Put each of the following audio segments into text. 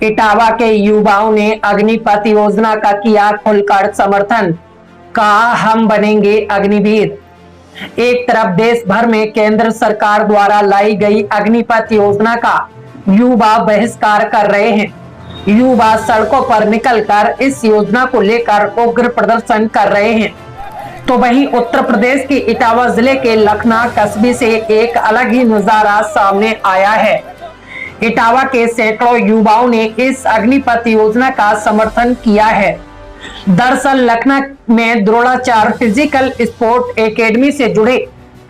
इटावा के युवाओं ने अग्निपथ योजना का किया खुलकर समर्थन। कहा हम बनेंगे अग्निवीर। एक तरफ देश भर में केंद्र सरकार द्वारा लाई गई अग्निपथ योजना का युवा बहिष्कार कर रहे हैं। युवा सड़कों पर निकलकर इस योजना को लेकर उग्र प्रदर्शन कर रहे हैं। तो वहीं उत्तर प्रदेश के इटावा जिले के लखना कस्बे से एक अलग ही नजारा सामने आया है। इटावा के सैकड़ों युवाओं ने इस अग्निपथ योजना का समर्थन किया है। दरअसल लखना में द्रोणाचार्य फिजिकल स्पोर्ट एकेडमी से जुड़े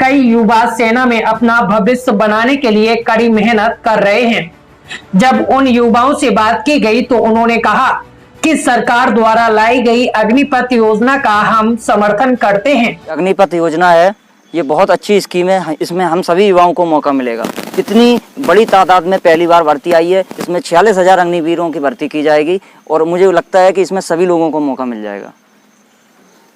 कई युवा सेना में अपना भविष्य बनाने के लिए कड़ी मेहनत कर रहे हैं। जब उन युवाओं से बात की गई तो उन्होंने कहा कि सरकार द्वारा लाई गई अग्निपथ योजना का हम समर्थन करते हैं। अग्निपथ योजना है, ये बहुत अच्छी स्कीम है। इसमें हम सभी युवाओं को मौका मिलेगा। इतनी बड़ी तादाद में पहली बार भर्ती आई है। इसमें 46,000 अग्निवीरों की भर्ती की जाएगी और मुझे लगता है कि इसमें सभी लोगों को मौका मिल जाएगा।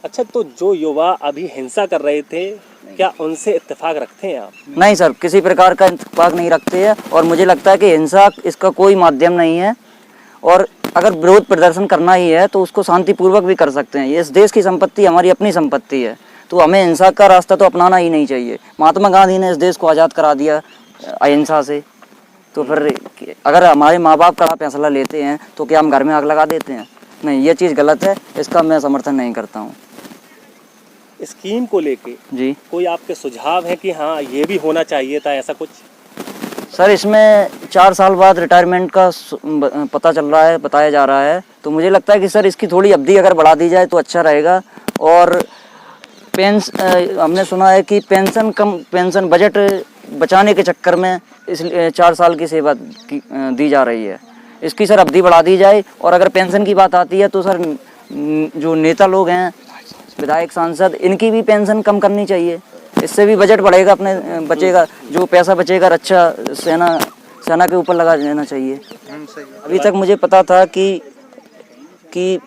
अच्छा, तो जो युवा अभी हिंसा कर रहे थे, क्या उनसे इत्तेफाक रखते हैं आप? नहीं सर, किसी प्रकार का इत्तेफाक नहीं रखते हैं और मुझे लगता है कि हिंसा इसका कोई माध्यम नहीं है। और अगर विरोध प्रदर्शन करना ही है तो उसको शांतिपूर्वक भी कर सकते हैं। इस देश की संपत्ति हमारी अपनी संपत्ति है, तो हमें हिंसा का रास्ता तो अपनाना ही नहीं चाहिए। महात्मा गांधी ने इस देश को आज़ाद करा दिया अहिंसा से, तो फिर अगर हमारे माँ बाप कड़ा फैसला लेते हैं तो क्या हम घर में आग लगा देते हैं? नहीं, ये चीज़ गलत है, इसका मैं समर्थन नहीं करता हूँ। स्कीम को लेके जी, कोई आपके सुझाव है कि हाँ ये भी होना चाहिए था, ऐसा कुछ? सर इसमें 4 साल बाद रिटायरमेंट का पता चल रहा है, बताया जा रहा है, तो मुझे लगता है कि सर इसकी थोड़ी अवधि अगर बढ़ा दी जाए तो अच्छा रहेगा। और हमने सुना है कि पेंशन बजट बचाने के चक्कर में इसलिए 4 साल की सेवा दी जा रही है। इसकी सर अवधि बढ़ा दी जाए। और अगर पेंशन की बात आती है तो सर जो नेता लोग हैं, विधायक, सांसद, इनकी भी पेंशन कम करनी चाहिए। इससे भी बजट बढ़ेगा, अपने बचेगा, जो पैसा बचेगा रक्षा सेना के ऊपर लगा देना चाहिए। अभी तक मुझे पता था कि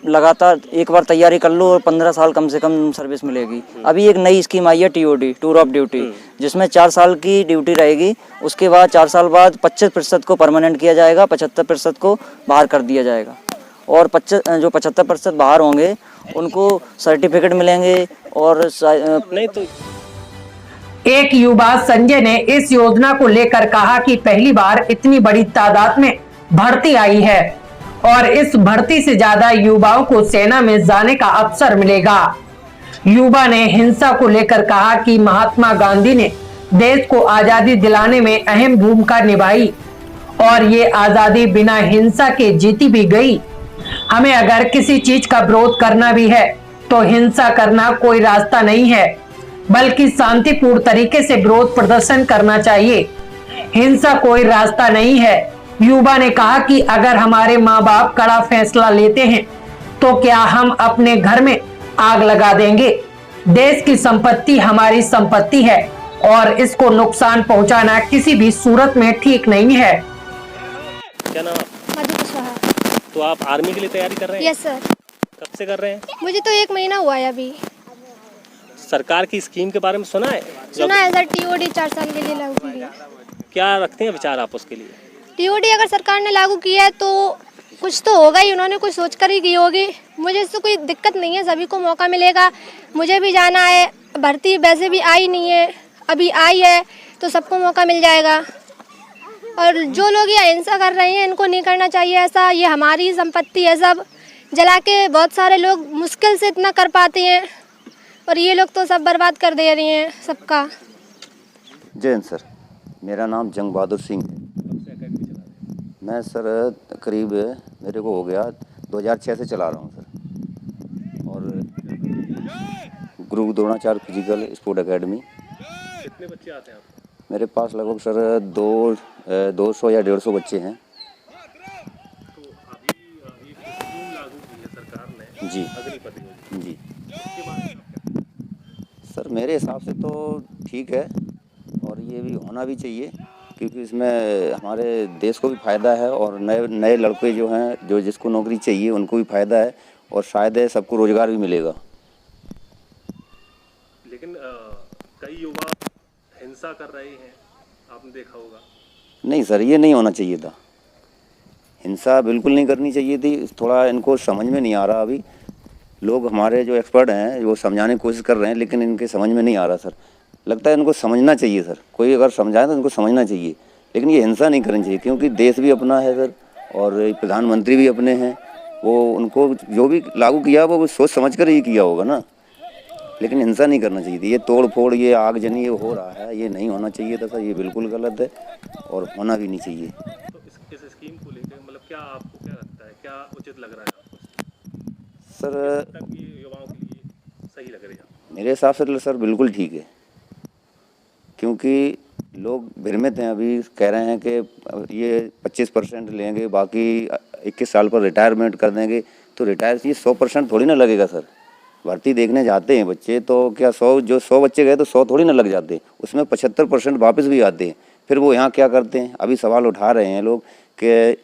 लगातार एक बार तैयारी कर लो और 15 साल कम से कम सर्विस मिलेगी। अभी एक नई स्कीम आई है TOD, टूर ऑफ ड्यूटी, जिसमें 4 साल की ड्यूटी रहेगी। उसके बाद 4 साल बाद 25% को परमानेंट किया जाएगा, 75% को बाहर कर दिया जाएगा। और जो 75% बाहर होंगे उनको सर्टिफिकेट मिलेंगे। और नहीं तो एक युवा संजय ने इस योजना को लेकर कहा कि पहली बार इतनी बड़ी तादाद में भर्ती आई है और इस भर्ती से ज्यादा युवाओं को सेना में जाने का अवसर मिलेगा। युवा ने हिंसा को लेकर कहा कि महात्मा गांधी ने देश को आजादी दिलाने में अहम भूमिका निभाई और ये आजादी बिना हिंसा के जीती भी गई। हमें अगर किसी चीज का विरोध करना भी है तो हिंसा करना कोई रास्ता नहीं है, बल्कि शांतिपूर्ण तरीके से विरोध प्रदर्शन करना चाहिए। हिंसा कोई रास्ता नहीं है। युवा ने कहा कि अगर हमारे माँ बाप कड़ा फैसला लेते हैं तो क्या हम अपने घर में आग लगा देंगे? देश की संपत्ति हमारी संपत्ति है और इसको नुकसान पहुंचाना किसी भी सूरत में ठीक नहीं है। क्या नाम? मधु कुशवाहा। तो आप आर्मी के लिए तैयारी कर रहे हैं? Yes sir. कब से कर रहे हैं? मुझे तो 1 महीना हुआ है अभी। सरकार की स्कीम के बारे में सुना है? सुना है सर, TOD 4 साल के लिए लागू की है। क्या रखते हैं विचार आप उसके लिए? TOD अगर सरकार ने लागू किया है तो कुछ तो होगा ही, उन्होंने कुछ सोच कर ही की होगी। मुझे इससे कोई दिक्कत नहीं है, सभी को मौका मिलेगा। मुझे भी जाना है, भर्ती वैसे भी आई नहीं है, अभी आई है तो सबको मौका मिल जाएगा। और जो लोग ये अहिंसा कर रहे हैं इनको नहीं करना चाहिए ऐसा। ये हमारी संपत्ति है, सब जला के बहुत सारे लोग मुश्किल से इतना कर पाते हैं और ये लोग तो सब बर्बाद कर दे रहे हैं सबका। जय हिंद सर, मेरा नाम जंग बहादुर सिंह है। मैं सर करीब मेरे को हो गया 2006 से चला रहा हूँ सर। और गुरु द्रोणाचार्य फिजिकल स्पोर्ट एकेडमी। कितने बच्चे आते हैं आप? मेरे पास लगभग सर 200 या 150 बच्चे हैं। तो अभी एक स्कीम लागू की है सरकार ने, जी अग्निपथ योजना। जी उसके बारे में आप क्या? सर मेरे हिसाब से तो ठीक है और ये भी होना भी चाहिए, क्योंकि इसमें हमारे देश को भी फ़ायदा है और नए लड़के जो हैं, जो जिसको नौकरी चाहिए उनको भी फ़ायदा है और शायद है सबको रोज़गार भी मिलेगा। लेकिन कई युवा हिंसा कर रहे हैं, आपने देखा होगा। नहीं सर, ये नहीं होना चाहिए था। हिंसा बिल्कुल नहीं करनी चाहिए थी। थोड़ा इनको समझ में नहीं आ रहा अभी। लोग हमारे जो एक्सपर्ट हैं वो समझाने की कोशिश कर रहे हैं, लेकिन इनके समझ में नहीं आ रहा सर। लगता है इनको समझना चाहिए सर, कोई अगर समझाए तो इनको समझना चाहिए, लेकिन ये हिंसा नहीं करनी चाहिए, क्योंकि देश भी अपना है सर और प्रधानमंत्री भी अपने हैं। वो उनको जो भी लागू किया वो सोच समझ कर ही किया होगा ना, लेकिन हिंसा नहीं करना चाहिए थी। ये तोड़ फोड़, ये आगजनी ये हो रहा है, ये नहीं होना चाहिए था सर। ये बिल्कुल गलत है और होना भी नहीं चाहिए। तो इस स्कीम को लेकर मतलब क्या आपको क्या लगता है, क्या उचित लग रहा है आपको? सर तक ये युवाओं के लिए सही लग रही है? मेरे हिसाब से सर बिल्कुल ठीक है, क्योंकि लोग भ्रमित हैं। अभी कह रहे हैं कि ये 25% लेंगे, बाकी 21 साल पर रिटायरमेंट कर देंगे। तो रिटायर ये 100% थोड़ी ना लगेगा सर। भर्ती देखने जाते हैं बच्चे तो क्या 100 बच्चे गए तो 100 थोड़ी ना लग जाते, उसमें 75% वापस भी आते हैं। फिर वो यहाँ क्या करते हैं? अभी सवाल उठा रहे हैं लोग कि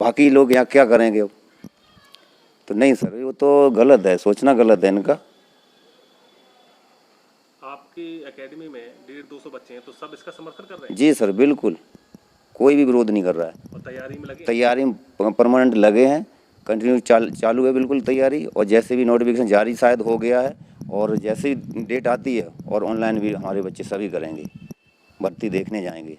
बाकी लोग यहाँ क्या करेंगे अब। तो नहीं सर, वो तो गलत है, सोचना गलत है इनका। आपकी एकेडमी में 150-200 बच्चे हैं, तो सब इसका समर्थन कर रहे हैं? जी सर बिल्कुल, कोई भी विरोध नहीं कर रहा है। और तैयारी में लगे? तैयारी में परमानेंट लगे हैं, कंटिन्यू चालू है बिल्कुल तैयारी। और जैसे भी नोटिफिकेशन जारी शायद हो गया है, और जैसे ही डेट आती है और ऑनलाइन भी हमारे बच्चे सभी करेंगे, भर्ती देखने जाएंगे।